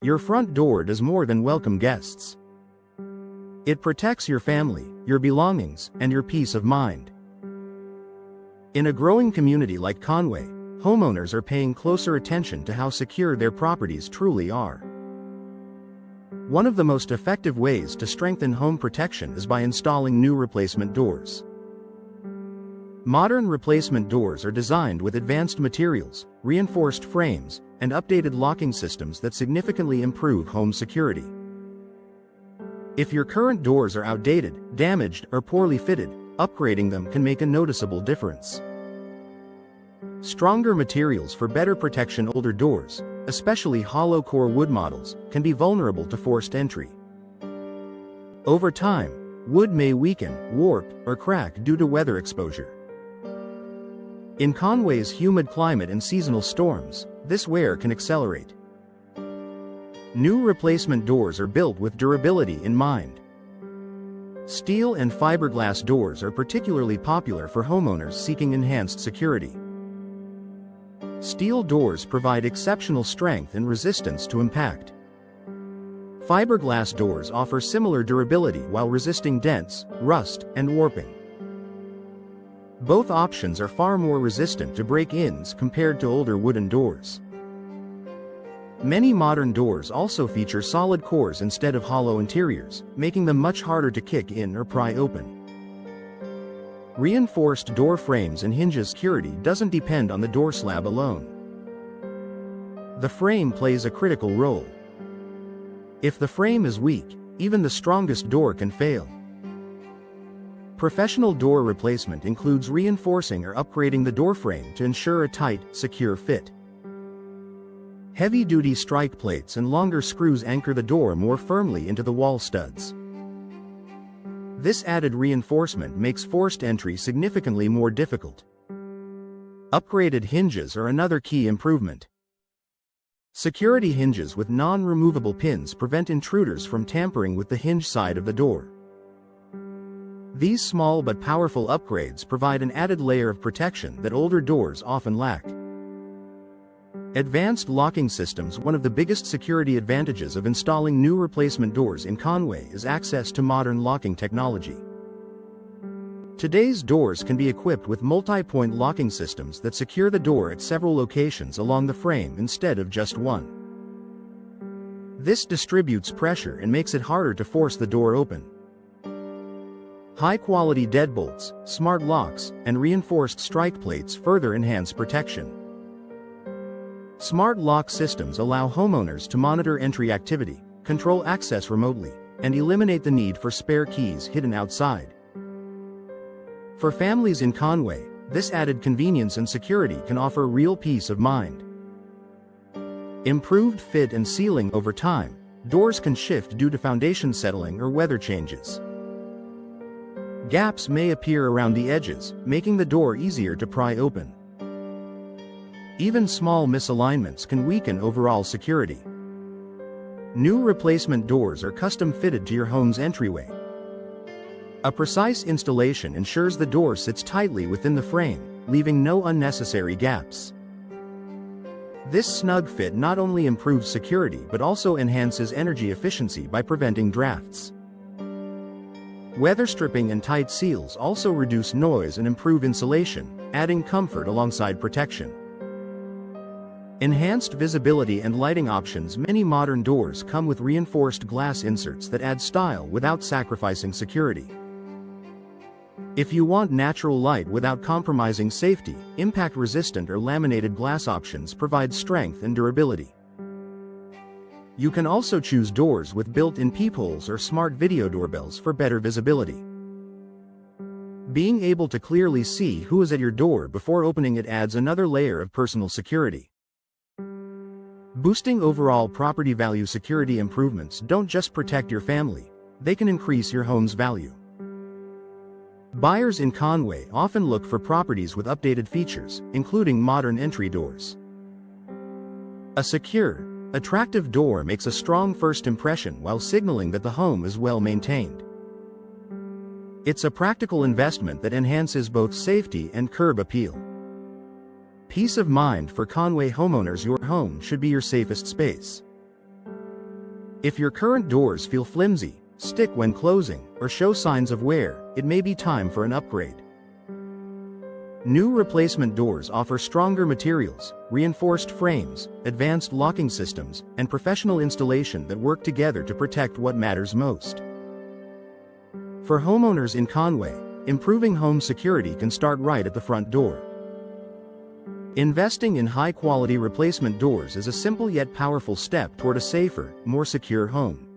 Your front door does more than welcome guests. It protects your family, your belongings, and your peace of mind. In a growing community like Conway, homeowners are paying closer attention to how secure their properties truly are. One of the most effective ways to strengthen home protection is by installing new replacement doors. Modern replacement doors are designed with advanced materials, reinforced frames, and updated locking systems that significantly improve home security. If your current doors are outdated, damaged, or poorly fitted, upgrading them can make a noticeable difference. Stronger materials for better protection. Older doors, especially hollow-core wood models, can be vulnerable to forced entry. Over time, wood may weaken, warp, or crack due to weather exposure. In Conway's humid climate and seasonal storms, this wear can accelerate. New replacement doors are built with durability in mind. Steel and fiberglass doors are particularly popular for homeowners seeking enhanced security. Steel doors provide exceptional strength and resistance to impact. Fiberglass doors offer similar durability while resisting dents, rust, and warping. Both options are far more resistant to break-ins compared to older wooden doors. Many modern doors also feature solid cores instead of hollow interiors, making them much harder to kick in or pry open. Reinforced door frames and hinges. Security doesn't depend on the door slab alone. The frame plays a critical role. If the frame is weak, even the strongest door can fail. Professional door replacement includes reinforcing or upgrading the door frame to ensure a tight, secure fit. Heavy-duty strike plates and longer screws anchor the door more firmly into the wall studs. This added reinforcement makes forced entry significantly more difficult. Upgraded hinges are another key improvement. Security hinges with non-removable pins prevent intruders from tampering with the hinge side of the door. These small but powerful upgrades provide an added layer of protection that older doors often lack. Advanced locking systems. One of the biggest security advantages of installing new replacement doors in Conway is access to modern locking technology. Today's doors can be equipped with multi-point locking systems that secure the door at several locations along the frame instead of just one. This distributes pressure and makes it harder to force the door open. High-quality deadbolts, smart locks, and reinforced strike plates further enhance protection. Smart lock systems allow homeowners to monitor entry activity, control access remotely, and eliminate the need for spare keys hidden outside. For families in Conway, this added convenience and security can offer real peace of mind. Improved fit and sealing. Over time, doors can shift due to foundation settling or weather changes. Gaps may appear around the edges, making the door easier to pry open. Even small misalignments can weaken overall security. New replacement doors are custom fitted to your home's entryway. A precise installation ensures the door sits tightly within the frame, leaving no unnecessary gaps. This snug fit not only improves security but also enhances energy efficiency by preventing drafts. Weather stripping and tight seals also reduce noise and improve insulation, adding comfort alongside protection. Enhanced visibility and lighting options. Many modern doors come with reinforced glass inserts that add style without sacrificing security. If you want natural light without compromising safety, impact-resistant or laminated glass options provide strength and durability. You can also choose doors with built-in peepholes or smart video doorbells for better visibility. Being able to clearly see who is at your door before opening it adds another layer of personal security. Boosting overall property value. Security improvements don't just protect your family, they can increase your home's value. Buyers in Conway often look for properties with updated features, including modern entry doors. A secure, attractive door makes a strong first impression while signaling that the home is well maintained. It's a practical investment that enhances both safety and curb appeal. Peace of mind for Conway homeowners. Your home should be your safest space. If your current doors feel flimsy, stick when closing, or show signs of wear, it may be time for an upgrade. New replacement doors offer stronger materials, reinforced frames, advanced locking systems, and professional installation that work together to protect what matters most. For homeowners in Conway, improving home security can start right at the front door. Investing in high-quality replacement doors is a simple yet powerful step toward a safer, more secure home.